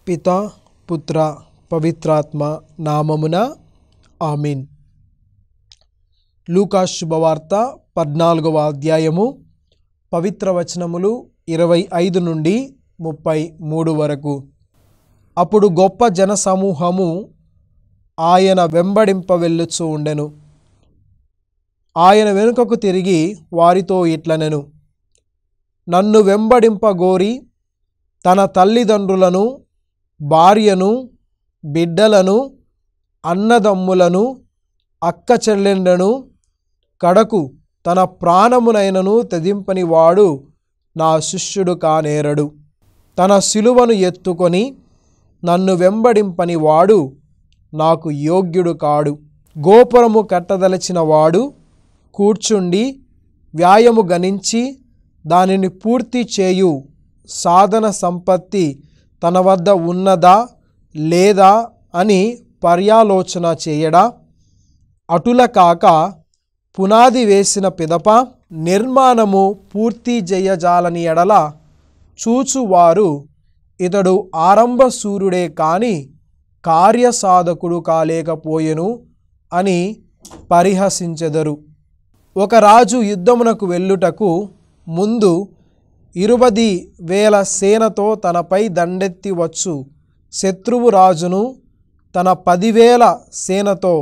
పితా పుత్ర పవిత్రాత్మ నామమున ఆమీన్. లూకా శుభవార్త 14వ అధ్యాయము పవిత్ర వచనములు 25 నుండి 33 వరకు. అప్పుడు గొప్ప జనసమూహము ఆయన వెంబడింప వెళ్ళుచూ ఉండెను. ఆయన వెనుకకు తిరిగి వారితో ఇట్లనెను, నన్ను వెంబడింపగోరి తన తల్లిదండ్రులను, భార్యను, బిడ్డలను, అన్నదమ్ములను, అక్క చెల్లెండ్లను, కడకు తన ప్రాణమునైనను త్యజింపని వాడు నా శిష్యుడు కానేరడు. తన సిలువను ఎత్తుకొని నన్ను వెంబడింపని వాడు నాకు యోగ్యుడు కాడు. గోపురము కట్టదలచిన వాడు కూర్చుండి వ్యాయము గణించి దానిని పూర్తి చేయు సాధన సంపత్తి తన వద్ద ఉన్నదా లేదా అని పర్యాలోచన చేయడా? అటుల కాక పునాది వేసిన పిదప నిర్మాణము పూర్తి చేయజాలని ఎడల చూచువారు ఇతడు ఆరంభ సూర్యుడే కాని కార్యసాధకుడు కాలేకపోయెను అని పరిహసించెదరు. ఒక రాజు యుద్ధమునకు వెళ్ళుటకు ముందు 20,000 సేనతో తనపై దండెత్తి వచ్చు శత్రువు రాజును తన 10,000 సేనతో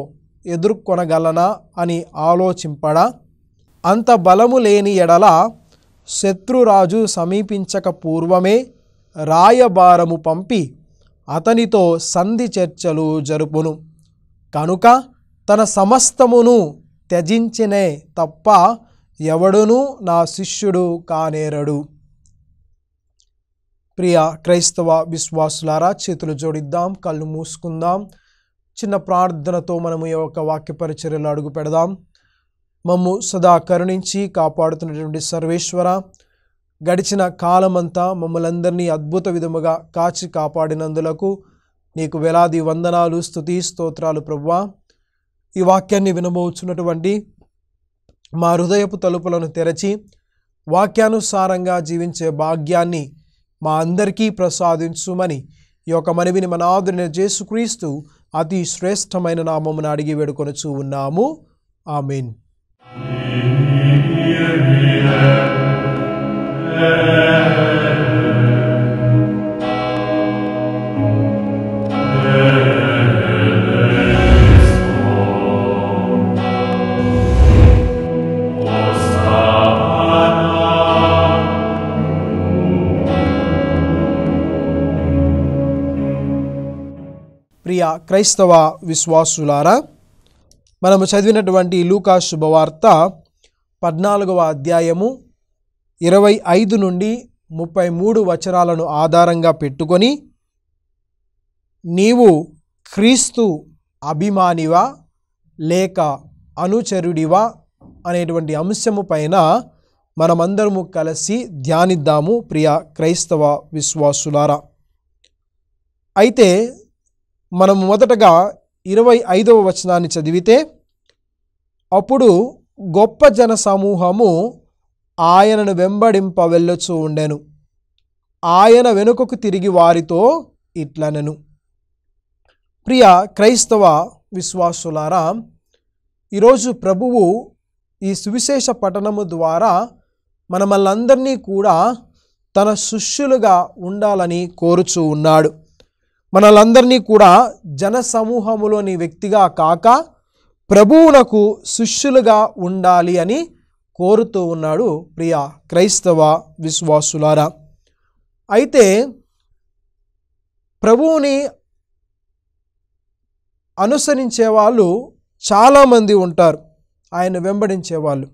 ఎదుర్కొనగలనా అని ఆలోచింపడా? అంత బలము లేని ఎడల శత్రురాజు సమీపించక పూర్వమే రాయబారము పంపి అతనితో సంధి చర్చలు జరుపును. కనుక తన సమస్తమును త్యజించినే తప్ప ఎవడునూ నా శిష్యుడు కానేరడు. ప్రియ క్రైస్తవ విశ్వాసులారా, చేతులు జోడిద్దాం, కళ్ళు మూసుకుందాం. చిన్న ప్రార్థనతో మనము ఈ యొక్క వాక్య పరిచర్యలో అడుగు పెడదాం. మమ్ము సదా కరుణించి కాపాడుతున్నటువంటి సర్వేశ్వర, గడిచిన కాలమంతా మమ్మల్ని అందరినీ అద్భుత విధముగా కాచి కాపాడినందులకు నీకు వేలాది వందనాలు, స్తుతి స్తోత్రాలు ప్రభువా. ఈ వాక్యాన్ని వినబోచున్నటువంటి మా హృదయపు తలుపులను తెరచి వాక్యానుసారంగా జీవించే భాగ్యాన్ని మా అందరికీ ప్రసాదించుమని ఈ యొక్క మనవిని మన నాథుడైన యేసుక్రీస్తు అతి శ్రేష్టమైన నామమున అడిగి వేడుకొనుచూ ఉన్నాము. ఆమేన్. ప్రియ క్రైస్తవ విశ్వాసులారా, మనము చదివినటువంటి లూకా శుభవార్త 14వ అధ్యాయము 25 నుండి 33 వచనాలను ఆధారంగా పెట్టుకొని నీవు క్రీస్తు అభిమానివా లేక అనుచరుడివా అనేటువంటి అంశము పైన మనమందరము కలిసి ధ్యానిద్దాము. ప్రియ క్రైస్తవ విశ్వాసులారా, అయితే మనం మొదటగా 25వ వచనాన్ని చదివితే, అప్పుడు గొప్ప జన సమూహము ఆయనను వెంబడింప వెళ్ళొచ్చు ఉండెను. ఆయన వెనుకకు తిరిగి వారితో ఇట్లనెను. ప్రియ క్రైస్తవ విశ్వాసులారా, ఈరోజు ప్రభువు ఈ సువిశేష పఠనము ద్వారా మనమల్లందరినీ కూడా తన శిష్యులుగా ఉండాలని కోరుచూ ఉన్నాడు. మనలందరినీ కూడా జన సమూహములోని వ్యక్తిగా కాక ప్రభువునకు శిష్యులుగా ఉండాలి అని కోరుతూ ఉన్నాడు. ప్రియ క్రైస్తవ విశ్వాసులారా, అయితే ప్రభువుని అనుసరించే వాళ్ళు చాలామంది ఉంటారు, ఆయన వెంబడించే వాళ్ళు.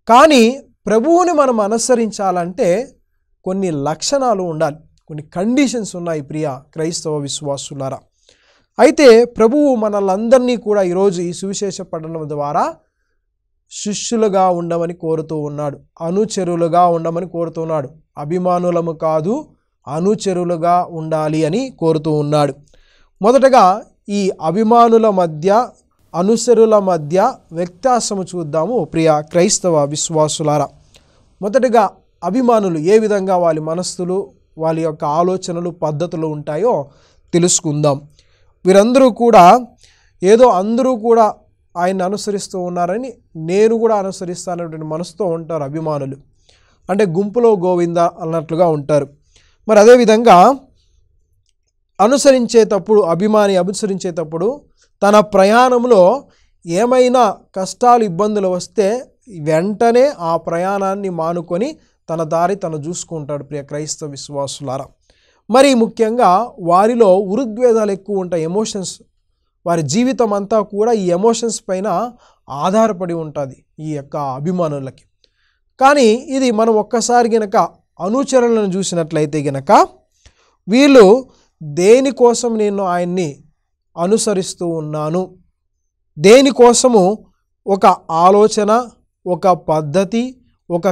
కానీ ప్రభువుని మనం అనుసరించాలంటే కొన్ని లక్షణాలు ఉండాలి, కొన్ని కండిషన్స్ ఉన్నాయి. ప్రియ క్రైస్తవ విశ్వాసులారా, అయితే ప్రభువు మనల్ని కూడా ఈరోజు ఈ సువిశేష పఠనం ద్వారా శిష్యులుగా ఉండమని కోరుతూ ఉన్నాడు, అనుచరులుగా ఉండమని కోరుతూ ఉన్నాడు. అభిమానులము కాదు, అనుచరులుగా ఉండాలి అని కోరుతూ ఉన్నాడు. మొదటగా ఈ అభిమానుల మధ్య అనుసరుల మధ్య వ్యత్యాసము చూద్దాము ప్రియ క్రైస్తవ విశ్వాసులారా. మొదటగా అభిమానులు ఏ విధంగా వాళ్ళ మనస్సులు, వాళ్ళ యొక్క ఆలోచనలు, పద్ధతులు ఉంటాయో తెలుసుకుందాం. వీరందరూ కూడా ఏదో అందరూ కూడా ఆయన్ని అనుసరిస్తూ ఉన్నారని నేను కూడా అనుసరిస్తానటువంటి మనసుతో ఉంటారు అభిమానులు. అంటే గుంపులో గోవింద అన్నట్లుగా ఉంటారు. మరి అదేవిధంగా అభిమాని అనుసరించేటప్పుడు తన ప్రయాణంలో ఏమైనా కష్టాలు, ఇబ్బందులు వస్తే వెంటనే ఆ ప్రయాణాన్ని మానుకొని తన దారి తను చూసుకుంటాడు ప్రియ క్రైస్తవ విశ్వాసులారా. మరి ముఖ్యంగా వారిలో ఉద్వేగాలు ఎక్కువ ఉంటాయి, ఎమోషన్స్. వారి జీవితం అంతా కూడా ఈ ఎమోషన్స్ పైన ఆధారపడి ఉంటుంది ఈ యొక్క అభిమానులకి. కానీ ఇది మనం ఒక్కసారి గనక అనుచరులను చూసినట్లయితే గనక వీళ్ళు దేనికోసం నేను ఆయన్ని అనుసరిస్తూ ఉన్నాను, దేనికోసము ఒక ఆలోచన, ఒక పద్ధతి, ఒక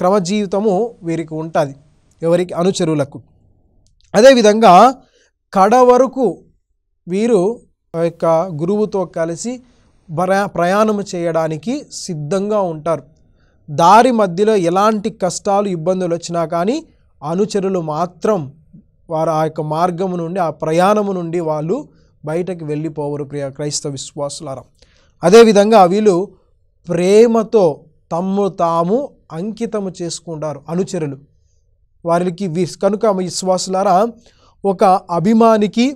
క్రమజీవితము వీరికి ఉంటుంది ఎవరికి అనుచరులకు. అదేవిధంగా కడవరకు వీరు యొక్క గురువుతో కలిసి ప్రయాణం చేయడానికి సిద్ధంగా ఉంటారు. దారి మధ్యలో ఎలాంటి కష్టాలు, ఇబ్బందులు వచ్చినా కానీ అనుచరులు మాత్రం వారు ఆ యొక్క మార్గము నుండి, ఆ ప్రయాణము నుండి వాళ్ళు బయటకు వెళ్ళిపోవరు ప్రియ క్రైస్తవ విశ్వాసులారా. అదేవిధంగా వీళ్ళు ప్రేమతో తమ్ము తాము అంకితము చేసుకుంటారు అనుచరులు. వారికి కనుక విశ్వాసులారా, ఒక అభిమానికి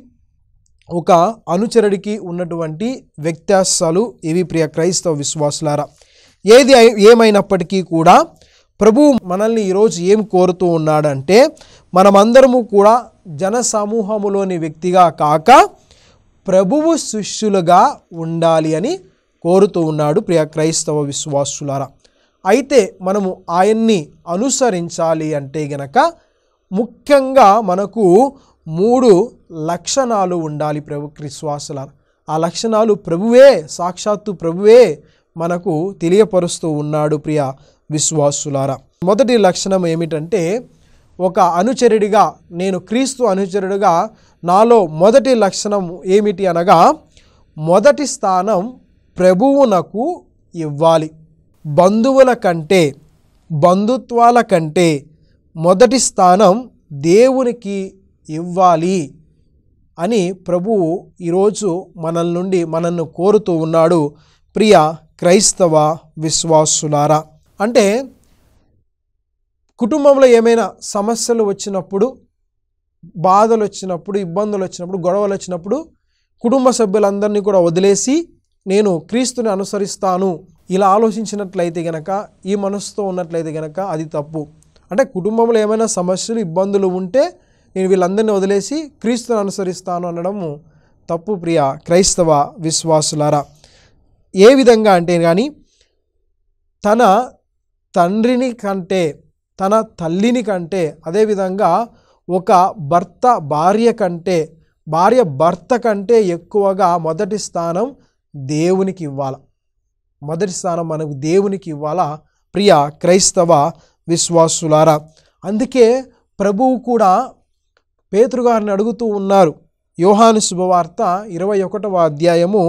ఒక అనుచరుడికి ఉన్నటువంటి వ్యత్యాసాలు ఇవి ప్రియ క్రైస్తవ విశ్వాసులారా. ఏది ఏమైనప్పటికీ కూడా ప్రభువు మనల్ని ఈరోజు ఏం కోరుతూ ఉన్నాడంటే, మనమందరము కూడా జన సమూహములోని వ్యక్తిగా కాక ప్రభువు శిష్యులుగా ఉండాలి అని కోరుతూ ఉన్నాడు ప్రియ క్రైస్తవ విశ్వాసులారా. అయితే మనము ఆయన్ని అనుసరించాలి అంటే గనక ముఖ్యంగా మనకు 3 లక్షణాలు ఉండాలి ప్రభు విశ్వాసులారా. ఆ లక్షణాలు సాక్షాత్తు ప్రభువే మనకు తెలియపరుస్తూ ఉన్నాడు ప్రియ విశ్వాసులారా. మొదటి లక్షణం ఏమిటంటే, ఒక అనుచరుడిగా, నేను క్రీస్తు అనుచరుడిగా నాలో మొదటి లక్షణం ఏమిటి అనగా, మొదటి స్థానం ప్రభువునకు ఇవ్వాలి. బంధువుల కంటే, బంధుత్వాల కంటే మొదటి స్థానం దేవునికి ఇవ్వాలి అని ప్రభువు ఈరోజు మనల్ని కోరుతూ ఉన్నాడు ప్రియ క్రైస్తవ విశ్వాసులారా. అంటే కుటుంబంలో ఏమైనా సమస్యలు వచ్చినప్పుడు, బాధలు వచ్చినప్పుడు, ఇబ్బందులు వచ్చినప్పుడు, గొడవలు వచ్చినప్పుడు కుటుంబ సభ్యులందరినీ కూడా వదిలేసి నేను క్రీస్తుని అనుసరిస్తాను ఇలా ఆలోచించినట్లయితే గనక, ఈ మనసుతో ఉన్నట్లయితే గనక అది తప్పు. అంటే కుటుంబంలో ఏమైనా సమస్యలు, ఇబ్బందులు ఉంటే నేను వీళ్ళందరినీ వదిలేసి క్రీస్తుని అనుసరిస్తాను అనడము తప్పు ప్రియ క్రైస్తవ విశ్వాసులారా. ఏ విధంగా అంటే కానీ, తన తండ్రిని కంటే, తన తల్లిని కంటే, అదేవిధంగా ఒక భార్య భర్త కంటే ఎక్కువగా మొదటి స్థానం దేవునికి ఇవ్వాలి. మొదటి స్థానం మనకు దేవునికి ఇవ్వాలా ప్రియ క్రైస్తవ విశ్వాసులారా. అందుకే ప్రభువు కూడా పేతురు గారిని అడుగుతూ ఉన్నారు. యోహాను శుభవార్త 21వ అధ్యాయము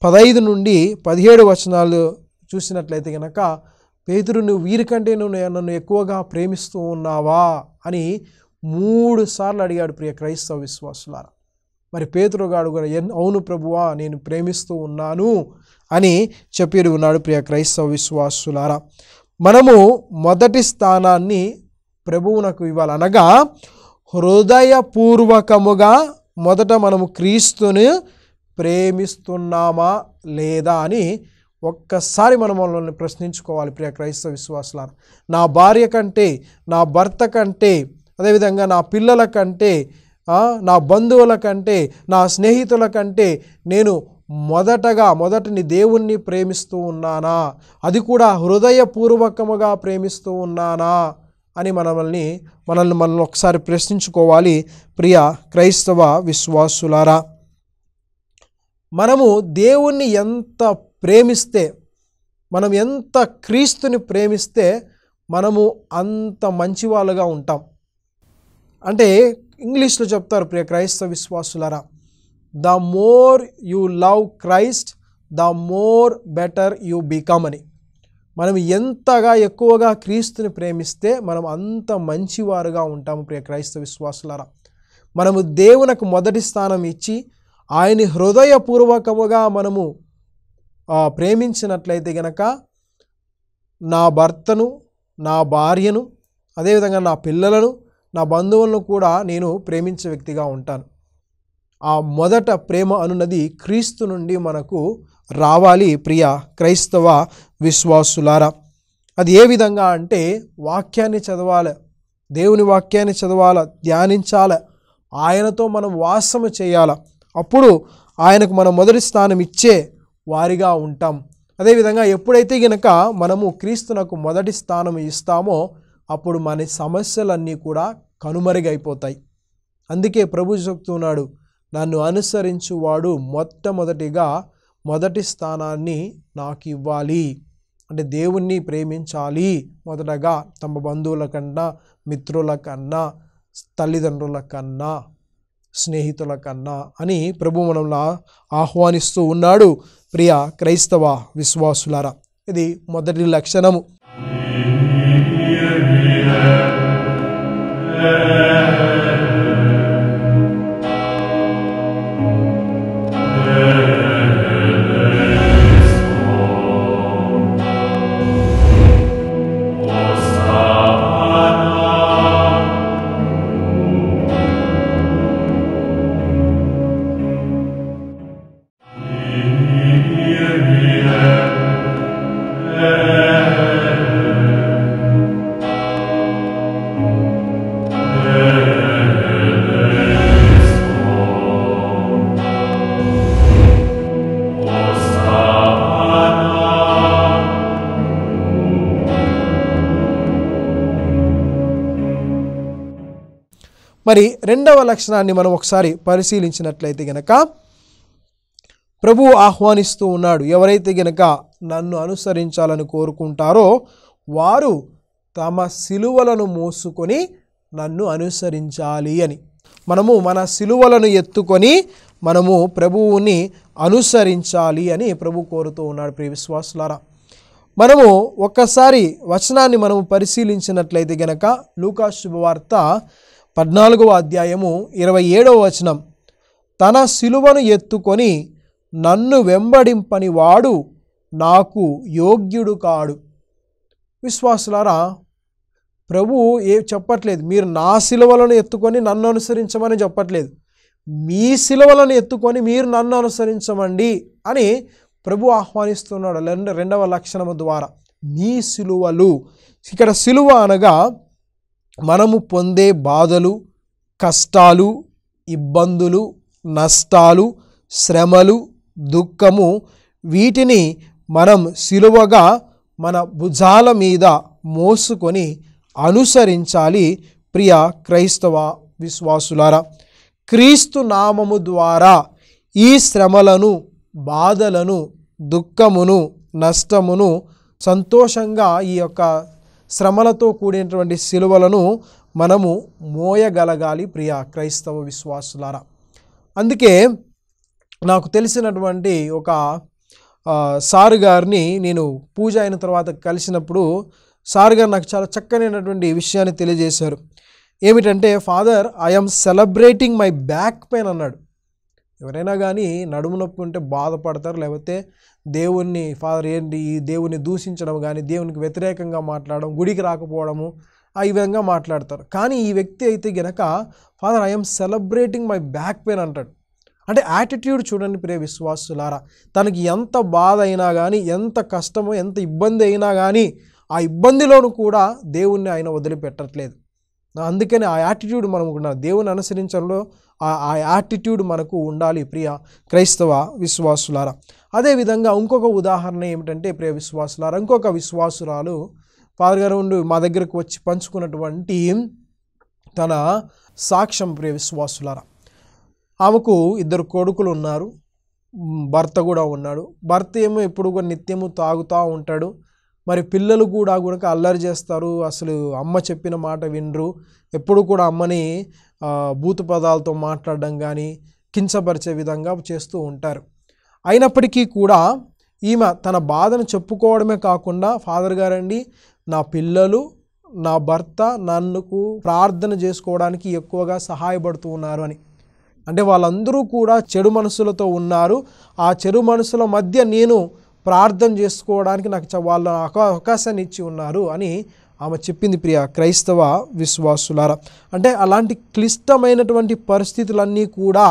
15 నుండి 17 వచనాలు చూసినట్లయితే కనుక, పేతురు నువ్వు వీరికంటే నన్ను ఎక్కువగా ప్రేమిస్తూ ఉన్నావా అని 3 సార్లు అడిగాడు ప్రియ క్రైస్తవ విశ్వాసులారా. మరి పేతురు గారు కూడా అవును ప్రభువా, నేను ప్రేమిస్తూ ఉన్నాను అని చెప్పి ఉన్నాడు ప్రియ క్రైస్తవ విశ్వాసులారా. మనము మొదటి స్థానాన్ని ప్రభువునకు ఇవ్వాలి. అనగా హృదయపూర్వకముగా మొదట మనము క్రీస్తుని ప్రేమిస్తున్నామా లేదా అని ఒక్కసారి మనం మనల్ని ప్రశ్నించుకోవాలి ప్రియ క్రైస్తవ విశ్వాసులారా. నా భార్య కంటే, నా భర్త కంటే, అదేవిధంగా నా పిల్లల కంటే, నా బంధువుల కంటే, నా స్నేహితుల కంటే నేను మొదటిని దేవుణ్ణి ప్రేమిస్తూ ఉన్నానా, అది కూడా హృదయపూర్వకముగా ప్రేమిస్తూ ఉన్నానా అని మనల్ని ఒకసారి ప్రశ్నించుకోవాలి ప్రియ క్రైస్తవ విశ్వాసులారా. మనము దేవుణ్ణి ఎంత ప్రేమిస్తే, మనం ఎంత క్రీస్తుని ప్రేమిస్తే మనము అంత మంచి వాళ్ళుగా ఉంటాం. అంటే ఇంగ్లీష్లో చెప్తారు ప్రియ క్రైస్తవ విశ్వాసులారా, the more you love Christ the more better you become అని. మనం ఎంతగా ఎక్కువగా క్రీస్తుని ప్రేమిస్తే మనం అంత మంచివారుగా ఉంటాము ప్రియ క్రైస్తవ విశ్వాసులారా. మనము దేవునికి మొదటి స్థానం ఇచ్చి ఆయన్ని హృదయపూర్వకముగా మనము ప్రేమించినట్లయితే గనక నా భర్తను, నా భార్యను, అదేవిధంగా నా పిల్లలను, నా బంధువులను కూడా నేను ప్రేమించే వ్యక్తిగా ఉంటాను. ఆ మొదట ప్రేమ అనున్నది క్రీస్తు నుండి మనకు రావాలి ప్రియ క్రైస్తవ విశ్వాసులారా. అది ఏ విధంగా అంటే వాక్యాన్ని చదవాలి, దేవుని వాక్యాన్ని చదవాలి, ధ్యానించాలి, ఆయనతో మనం వాసము చేయాలి. అప్పుడు ఆయనకు మనం మొదటి స్థానం ఇచ్చే వారిగా ఉంటాం. అదేవిధంగా ఎప్పుడైతే గనక మనము క్రీస్తునకు మొదటి స్థానం ఇస్తామో అప్పుడు మన సమస్యలన్నీ కూడా కనుమరుగైపోతాయి. అందుకే ప్రభు చెప్తున్నాడు, నన్ను అనుసరించువాడు మొట్టమొదటిగా మొదటి స్థానాన్ని నాకు ఇవ్వాలి. అంటే దేవుణ్ణి ప్రేమించాలి మొదటగా, తమ బంధువుల కన్నా, మిత్రుల కన్నా, తల్లిదండ్రుల కన్నా, స్నేహితుల కన్నా అని ప్రభు మనల్ని ఆహ్వానిస్తూ ఉన్నాడు ప్రియ క్రైస్తవ విశ్వాసులారా. ఇది మొదటి లక్షణము. మరి రెండవ లక్షణాన్ని మనం ఒకసారి పరిశీలించినట్లయితే గనక ప్రభువు ఆహ్వానిస్తూ ఉన్నాడు, ఎవరైతే గనక నన్ను అనుసరించాలని కోరుకుంటారో వారు తమ సిలువలను మోసుకొని నన్ను అనుసరించాలి అని. మనము మన సిలువలను ఎత్తుకొని మనము ప్రభువుని అనుసరించాలి అని ప్రభు కోరుతూ ఉన్నాడు ప్రియ విశ్వాసులారా. మనము ఒక్కసారి వచనాన్ని మనము పరిశీలించినట్లయితే గనక లూకా శుభవార్త 14వ అధ్యాయము 27వ వచనం, తన సిలువను ఎత్తుకొని నన్ను వెంబడింపని వాడు నాకు యోగ్యుడు కాడు. విశ్వాసులారా, ప్రభు చెప్పట్లేదు మీరు నా సిలువలను ఎత్తుకొని నన్ను అనుసరించమని చెప్పట్లేదు, మీ సిలువలను ఎత్తుకొని మీరు నన్ను అనుసరించమండి అని ప్రభు ఆహ్వానిస్తున్నాడు రెండవ లక్షణము ద్వారా. మీ సిలువలు, ఇక్కడ సిలువ అనగా మనము పొందే బాధలు, కష్టాలు, ఇబ్బందులు, నష్టాలు, శ్రమలు, దుఃఖము, వీటిని మనం సిలువగా మన భుజాల మీద మోసుకొని అనుసరించాలి ప్రియ క్రైస్తవ విశ్వాసులారా. క్రీస్తు నామము ద్వారా ఈ శ్రమలను, బాధలను, దుఃఖమును, నష్టమును సంతోషంగా ఈ యొక్క శ్రమలతో కూడినటువంటి సిలువలను మనము మోయగలగాలి ప్రియ క్రైస్తవ విశ్వాసులారా. అందుకే నాకు తెలిసినటువంటి ఒక సారు గారిని నేను పూజ అయిన తర్వాత కలిసినప్పుడు సారు గారు నాకు చాలా చక్కనైనటువంటి విషయాన్ని తెలియజేశారు. ఏమిటంటే, father I'm celebrating my back pain అన్నాడు. ఎవరైనా కానీ నడుము నొప్పి ఉంటే బాధపడతారు, లేకపోతే దేవుణ్ణి ఫాదర్ ఏంటి ఈ దేవుణ్ణి దూషించడం కానీ, దేవునికి వ్యతిరేకంగా మాట్లాడడం, గుడికి రాకపోవడము, ఈ విధంగా మాట్లాడతారు. కానీ ఈ వ్యక్తి అయితే గనక father I'm celebrating my back pain అంటాడు. అంటే యాటిట్యూడ్ చూడండి ప్రియ విశ్వాసులారా. తనకి ఎంత బాధ అయినా కానీ, ఎంత కష్టమో, ఎంత ఇబ్బంది అయినా కానీ ఆ ఇబ్బందిలోనూ కూడా దేవుణ్ణి ఆయన వదిలిపెట్టట్లేదు. అందుకని ఆ యాటిట్యూడ్ మనం ఉండాలి. దేవుని అనుసరించడంలో ఆ యాటిట్యూడ్ మనకు ఉండాలి ప్రియ క్రైస్తవ విశ్వాసులారా. అదేవిధంగా ఇంకొక ఉదాహరణ ఏమిటంటే ప్రియ విశ్వాసులారా, ఇంకొక విశ్వాసురాలు ఫాదర్ గారు ఉండి మా దగ్గరకు వచ్చి పంచుకున్నటువంటి తన సాక్ష్యం ప్రియ విశ్వాసులారా. ఆమెకు 2 కొడుకులు ఉన్నారు. భర్త కూడా ఉన్నాడు. భర్త ఏమో ఎప్పుడు కూడా నిత్యము తాగుతూ ఉంటాడు. మరి పిల్లలు కూడా అల్లరి చేస్తారు, అసలు అమ్మ చెప్పిన మాట వినరు. ఎప్పుడు కూడా అమ్మని భూత పదాలతో మాట్లాడడం కానీ కించపరిచే విధంగా చేస్తూ ఉంటారు. అయినప్పటికీ కూడా ఈమె తన బాధను చెప్పుకోవడమే కాకుండా, ఫాదర్ గారండి, నా పిల్లలు, నా భర్త నన్నుకు ప్రార్థన చేసుకోవడానికి ఎక్కువగా సహాయపడుతూ ఉన్నారు అని. అంటే వాళ్ళందరూ కూడా చెడు మనసులతో ఉన్నారు. ఆ చెడు మనసుల మధ్య నేను ప్రార్థన చేసుకోవడానికి నాకు వాళ్ళ అవకాశాన్ని ఇచ్చి ఉన్నారు అని ఆమె చెప్పింది. ప్రియ క్రైస్తవ విశ్వాసులారా, అంటే అలాంటి క్లిష్టమైనటువంటి పరిస్థితులన్నీ కూడా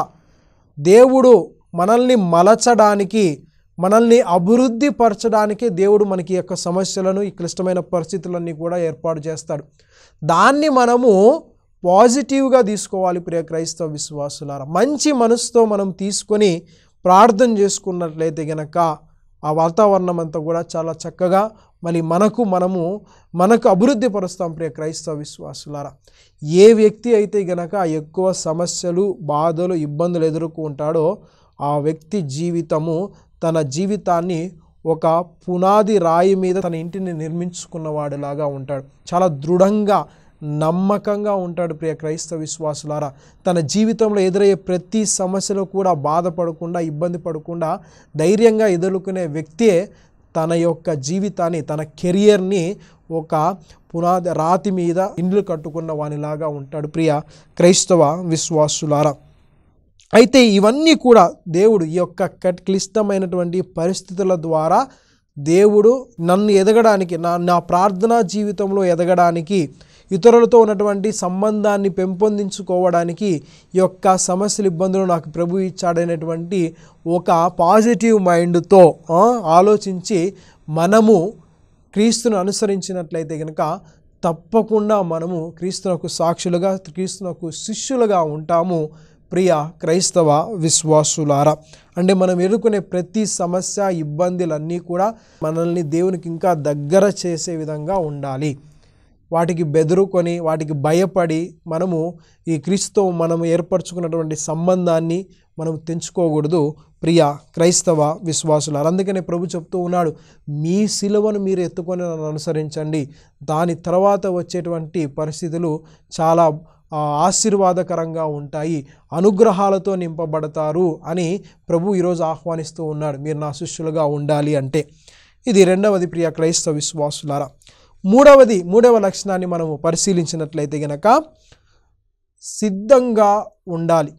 దేవుడు మనల్ని మలచడానికి, మనల్ని అభివృద్ధి పరచడానికే దేవుడు మనకి యొక్క సమస్యలను, ఈ క్లిష్టమైన పరిస్థితులన్నీ కూడా ఏర్పాటు చేస్తాడు. దాన్ని మనము పాజిటివ్గా తీసుకోవాలి. ప్రియ క్రైస్తవ విశ్వాసులారా, మంచి మనసుతో మనం తీసుకొని ప్రార్థన చేసుకున్నట్లయితే గనక ఆ వాతావరణం అంతా కూడా చాలా చక్కగా మళ్ళీ మనకు అభివృద్ధి పరుస్తాం. ప్రియ క్రైస్తవ విశ్వాసులారా, ఏ వ్యక్తి అయితే గనక ఎక్కువ సమస్యలు, బాధలు, ఇబ్బందులు ఎదుర్కొంటాడో ఆ వ్యక్తి తన జీవితాన్ని ఒక పునాది రాయి మీద తన ఇంటిని నిర్మించుకున్నవాడిలాగా ఉంటాడు. చాలా దృఢంగా, నమ్మకంగా ఉంటాడు. ప్రియ క్రైస్తవ విశ్వాసులారా, తన జీవితంలో ఎదురయ్యే ప్రతి సమస్యలో కూడా బాధపడకుండా, ఇబ్బంది పడకుండా ధైర్యంగా ఎదుర్కొనే వ్యక్తే తన యొక్క జీవితాన్ని, తన కెరియర్ని ఒక పునాది రాతి మీద ఇండ్లు కట్టుకున్న వానిలాగా ఉంటాడు. ప్రియ క్రైస్తవ విశ్వాసులారా, అయితే ఇవన్నీ కూడా దేవుడు ఈ యొక్క క్లిష్టమైనటువంటి పరిస్థితుల ద్వారా దేవుడు నన్ను ఎదగడానికి, నా ప్రార్థనా జీవితంలో ఎదగడానికి, ఇతరులతో ఉన్నటువంటి సంబంధాన్ని పెంపొందించుకోవడానికి ఈ యొక్క సమస్యలు, ఇబ్బందులు నాకు ప్రభు ఇచ్చాడనేటువంటి ఒక పాజిటివ్ మైండ్తో ఆలోచించి మనము క్రీస్తును అనుసరించినట్లయితే కనుక తప్పకుండా మనము క్రీస్తునకు సాక్షులుగా, క్రీస్తునకు శిష్యులుగా ఉంటాము. ప్రియ క్రైస్తవ విశ్వాసులారా, అంటే మనం ఎదుర్కొనే ప్రతి సమస్య, ఇబ్బందులన్నీ కూడా మనల్ని దేవునికి ఇంకా దగ్గర చేసే విధంగా ఉండాలి. వాటికి బెదురుకొని, వాటికి భయపడి మనము ఈ క్రీస్తుతో మనము ఏర్పరచుకున్నటువంటి సంబంధాన్ని మనం తెంచుకోకూడదు. ప్రియ క్రైస్తవ విశ్వాసులారా, అందుకనే ప్రభు చెప్తూ ఉన్నాడు, మీ సిలువను మీరు ఎత్తుకొని నన్ను అనుసరించండి, దాని తర్వాత వచ్చేటువంటి పరిస్థితులు చాలా ఆశీర్వాదకరంగా ఉంటాయి, అనుగ్రహాలతో నింపబడతారు అని ప్రభు ఈరోజు ఆహ్వానిస్తూ ఉన్నాడు. మీరు నా శిష్యులుగా ఉండాలి అంటే. ఇది రెండవది. ప్రియ క్రైస్తవ విశ్వాసులారా, మూడవ లక్షణాన్ని మనము పరిశీలించినట్లయితే గనక సిద్ధంగా ఉండాలి.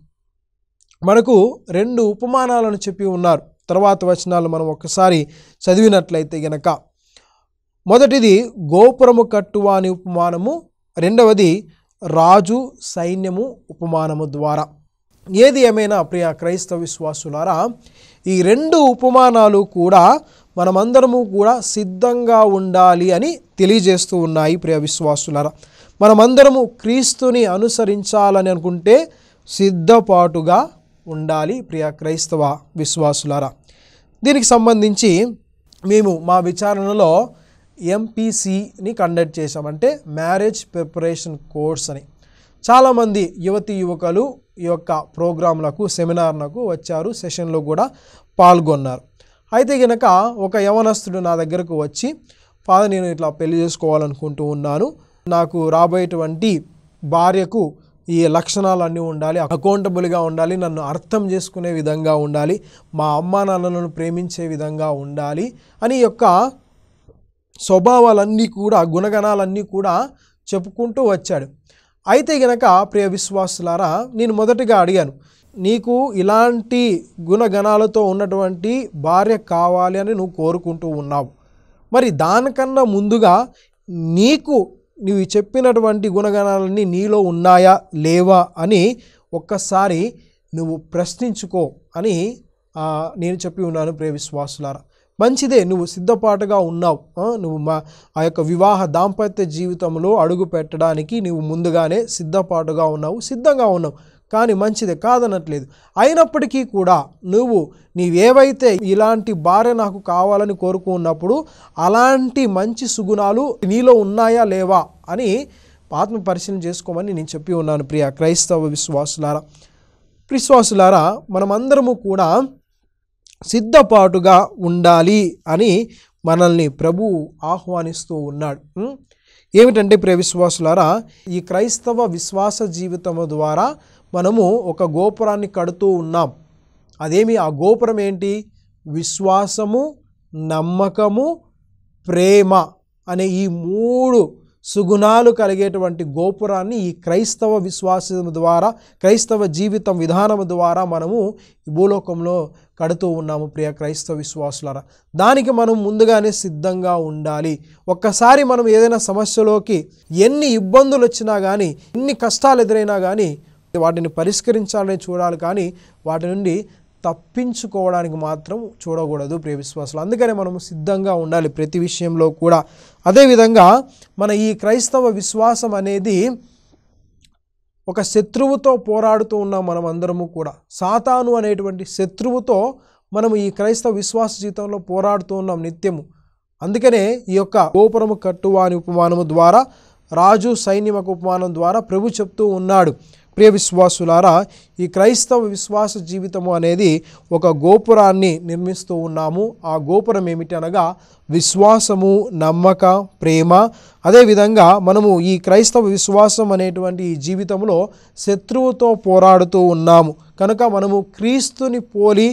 మనకు 2 ఉపమానాలను చెప్పి ఉన్నారు. తర్వాత వచనాలు మనం ఒకసారి చదివినట్లయితే గనక, మొదటిది గోపురము కట్టువాని ఉపమానము, రెండవది రాజు సైన్యము ఉపమానము ద్వారా. ఏది ఏమైనా ప్రియ క్రైస్తవ విశ్వాసులారా, ఈ 2 ఉపమానాలు కూడా మనమందరము కూడా సిద్ధంగా ఉండాలి అని తెలియజేస్తూ ఉన్నాయి. ప్రియ విశ్వాసులారా, మనమందరము క్రీస్తుని అనుసరించాలని అనుకుంటే సిద్ధపాటుగా ఉండాలి. ప్రియ క్రైస్తవ విశ్వాసులారా, దీనికి సంబంధించి మేము మా విచారణలో MPCని కండక్ట్ చేశామంటే మ్యారేజ్ ప్రిపరేషన్ కోర్స్ అని. చాలామంది యువకులు ఈ యొక్క ప్రోగ్రాంలకు, సెమినార్లకు వచ్చారు, సెషన్లో కూడా పాల్గొన్నారు. అయితే కనుక ఒక యవనస్తుడు నా దగ్గరకు వచ్చి, ఫాదర్, నేను ఇట్లా పెళ్లి చేసుకోవాలనుకుంటూ ఉన్నాను, నాకు రాబోయేటువంటి భార్యకు ఈ లక్షణాలన్నీ ఉండాలి, అకౌంటబుల్గా ఉండాలి, నన్ను అర్థం చేసుకునే విధంగా ఉండాలి, మా అమ్మా నాన్నలను ప్రేమించే విధంగా ఉండాలి అని యొక్క స్వభావాలన్నీ కూడా, గుణగణాలన్నీ కూడా చెప్పుకుంటూ వచ్చాడు. అయితే గనక ప్రియ విశ్వాసులారా, నేను మొదటిగా అడిగాను, నీకు ఇలాంటి గుణగణాలతో ఉన్నటువంటి భార్య కావాలి అని నువ్వు కోరుకుంటూ ఉన్నావు, మరి దానికన్నా ముందుగా నువ్వు చెప్పినటువంటి గుణగణాలన్నీ నీలో ఉన్నాయా లేవా అని ఒక్కసారి నువ్వు ప్రశ్నించుకో అని నేను చెప్పి ఉన్నాను. ప్రియ విశ్వాసులారా, మంచిదే, నువ్వు సిద్ధపాటుగా ఉన్నావు, నువ్వు ఆ యొక్క వివాహ దాంపత్య జీవితంలో అడుగు పెట్టడానికి నువ్వు ముందుగానే సిద్ధపాటుగా ఉన్నావు, సిద్ధంగా ఉన్నావు, కానీ మంచిదే, కాదనట్లేదు. అయినప్పటికీ కూడా నీవేవైతే ఇలాంటి భార్య నాకు కావాలని కోరుకున్నప్పుడు అలాంటి మంచి సుగుణాలు నీలో ఉన్నాయా లేవా అని ఆత్మ పరిశీలన చేసుకోమని నేను చెప్పి ఉన్నాను. ప్రియ క్రైస్తవ విశ్వాసులారా, మనమందరము కూడా సిద్ధపాటుగా ఉండాలి అని మనల్ని ప్రభువు ఆహ్వానిస్తూ ఉన్నాడు. ఏమిటంటే ప్రియ విశ్వాసులారా, ఈ క్రైస్తవ విశ్వాస జీవితము ద్వారా మనము ఒక గోపురాన్ని కడుతూ ఉన్నాం. అదేమి ఆ గోపురం ఏంటి? విశ్వాసము, నమ్మకము, ప్రేమ అనే ఈ 3 సుగుణాలు కలిగేటువంటి గోపురాన్ని ఈ క్రైస్తవ విశ్వాసం ద్వారా, క్రైస్తవ జీవితం విధానం ద్వారా మనము ఈ భూలోకంలో కడుతూ ఉన్నాము. ప్రియ క్రైస్తవ విశ్వాసులారా, దానికి మనం ముందుగానే సిద్ధంగా ఉండాలి. ఒక్కసారి మనం ఏదైనా సమస్యలోకి ఎన్ని ఇబ్బందులు వచ్చినా కానీ, ఎన్ని కష్టాలు ఎదురైనా కానీ వాటిని పరిష్కరించాలని చూడాలి, కానీ వాటి నుండి తప్పించుకోవడానికి మాత్రం చూడకూడదు ప్రియ విశ్వాసులు. అందుకనే మనము సిద్ధంగా ఉండాలి ప్రతి విషయంలో కూడా. అదేవిధంగా మన ఈ క్రైస్తవ విశ్వాసం అనేది ఒక శత్రువుతో పోరాడుతూ ఉన్నాం. మనం అందరము కూడా సాతాను అనేటువంటి శత్రువుతో మనము ఈ క్రైస్తవ విశ్వాస జీవితంలో పోరాడుతూ ఉన్నాం నిత్యము. అందుకనే ఈ యొక్క గోపురము కట్టువాని ఉపమానము ద్వారా, రాజు సైన్యమకు ఉపమానం ద్వారా ప్రభు చెప్తూ ఉన్నాడు, ప్రియ విశ్వాసులారా, ఈ క్రైస్తవ విశ్వాస జీవితము అనేది ఒక గోపురాన్ని నిర్మిస్తూ ఉన్నాము. ఆ గోపురం ఏమిటి అనగా విశ్వాసము, నమ్మక, ప్రేమ. అదేవిధంగా మనము ఈ క్రైస్తవ విశ్వాసం అనేటువంటి ఈ జీవితంలో శత్రువుతో పోరాడుతూ ఉన్నాము కనుక మనము క్రీస్తుని పోలి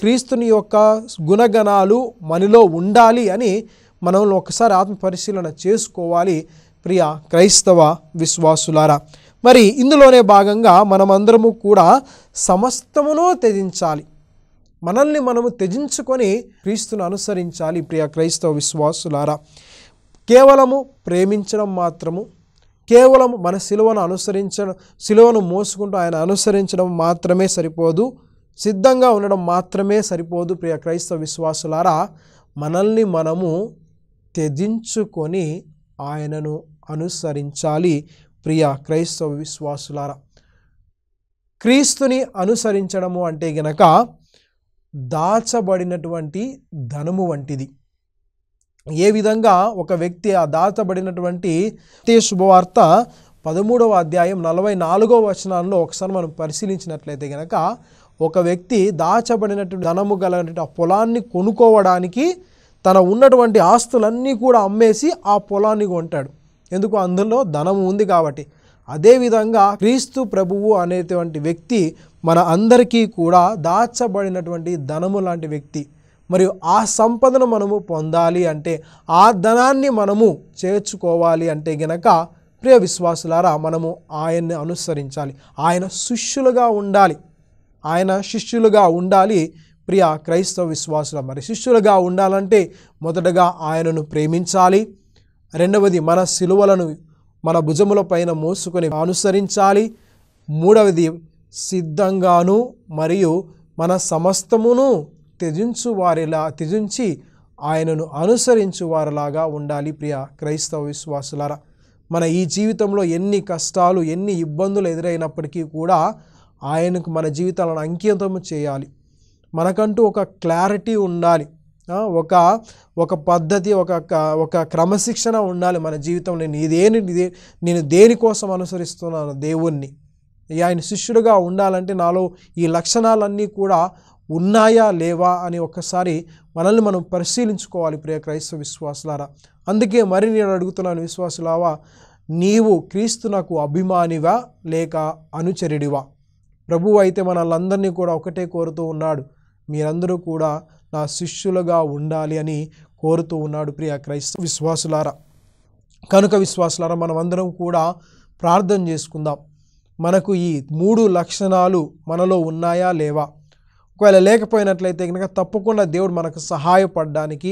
క్రీస్తుని యొక్క గుణగణాలు మనలో ఉండాలి అని మనం ఒకసారి ఆత్మ పరిశీలన చేసుకోవాలి ప్రియ క్రైస్తవ విశ్వాసులారా. మరి ఇందులోనే భాగంగా మనమందరము కూడా సమస్తమును త్యజించాలి. మనల్ని మనము త్యజించుకొని క్రీస్తును అనుసరించాలి ప్రియ క్రైస్తవ విశ్వాసులారా. కేవలము ప్రేమించడం మాత్రము, కేవలం మన సిలువను మోసుకుంటూ ఆయన అనుసరించడం మాత్రమే సరిపోదు, సిద్ధంగా ఉండడం మాత్రమే సరిపోదు ప్రియ క్రైస్తవ విశ్వాసులారా. మనల్ని మనము త్యజించుకొని ఆయనను అనుసరించాలి ప్రియ క్రైస్తవ విశ్వాసులారా. క్రీస్తుని అనుసరించడము అంటే గనక దాచబడినటువంటి ధనము వంటిది. ఏ విధంగా ఒక వ్యక్తి ఆ దాచబడినటువంటి శుభవార్త 13వ అధ్యాయం 44వ వచనంలో ఒకసారి మనం పరిశీలించినట్లయితే గనక, ఒక వ్యక్తి దాచబడినటువంటి ధనము గలటువంటి ఆ పొలాన్ని కొనుక్కోవడానికి తన ఉన్నటువంటి ఆస్తులన్నీ కూడా అమ్మేసి ఆ పొలాన్ని కొంటాడు. ఎందుకు? అందులో ధనము ఉంది కాబట్టి. అదేవిధంగా క్రీస్తు ప్రభువు అనేటువంటి వ్యక్తి మన అందరికీ కూడా దాచబడినటువంటి ధనము లాంటి వ్యక్తి. మరియు ఆ సంపదను మనము పొందాలి అంటే, ఆ ధనాన్ని మనము చేర్చుకోవాలి అంటే గనక ప్రియ విశ్వాసులారా, మనము ఆయన్ని అనుసరించాలి, ఆయన శిష్యులుగా ఉండాలి ప్రియ క్రైస్తవ విశ్వాసుల. మరి శిష్యులుగా ఉండాలంటే మొదటగా ఆయనను ప్రేమించాలి, రెండవది మన సిలువలను మన భుజముల పైన మోసుకొని అనుసరించాలి, మూడవది సిద్ధంగాను మరియు మన సమస్తమును త్యజించి ఆయనను అనుసరించు వారిలాగా ఉండాలి ప్రియ క్రైస్తవ విశ్వాసులారా. మన ఈ జీవితంలో ఎన్ని కష్టాలు, ఎన్ని ఇబ్బందులు ఎదురైనప్పటికీ కూడా ఆయనకు మన జీవితాలను అంకితము చేయాలి. మనకంటూ ఒక క్లారిటీ ఉండాలి, ఒక పద్ధతి, ఒక క్రమశిక్షణ ఉండాలి మన జీవితంలో. నేను దేనికోసం అనుసరిస్తున్నాను దేవుణ్ణి, ఆయన శిష్యుడిగా ఉండాలంటే నాలో ఈ లక్షణాలన్నీ కూడా ఉన్నాయా లేవా అని ఒక్కసారి మనల్ని మనం పరిశీలించుకోవాలి ప్రియ క్రైస్తవ విశ్వాసులారా. అందుకే మరి నేను అడుగుతున్నాను విశ్వాసులావా, నీవు క్రీస్తునకు అభిమానివా లేక అనుచరుడివా? ప్రభువు అయితే మనల్ని కూడా ఒకటే కోరుతూ ఉన్నాడు, మీరందరూ కూడా నా శిష్యులుగా ఉండాలి అని కోరుతూ ఉన్నాడు ప్రియ క్రైస్తవ విశ్వాసులారా. కనుక విశ్వాసులారా, మనమందరం కూడా ప్రార్థన చేసుకుందాం. మనకు ఈ 3 లక్షణాలు మనలో ఉన్నాయా లేవా? ఒకవేళ లేకపోయినట్లయితే కనుక తప్పకుండా దేవుడు మనకు సహాయపడడానికి,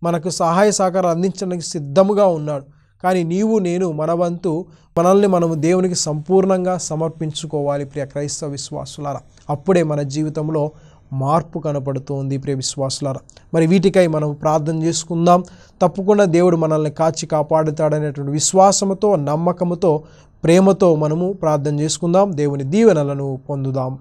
మనకు సహాయ సహకారం అందించడానికి సిద్ధముగా ఉన్నాడు. కానీ నీవు నేను మన వంతు మనల్ని మనము దేవునికి సంపూర్ణంగా సమర్పించుకోవాలి ప్రియ క్రైస్తవ విశ్వాసులారా. అప్పుడే మన జీవితంలో మార్పు కనపడుతుంది ప్రియ విశ్వాసులారా. మరి వీటికై మనం ప్రార్థన చేసుకుందాం. తప్పకుండా దేవుడు మనల్ని కాచి కాపాడుతాడనేటువంటి విశ్వాసముతో, నమ్మకముతో, ప్రేమతో మనము ప్రార్థన చేసుకుందాం. దేవుని దీవెనలను పొందుదాం.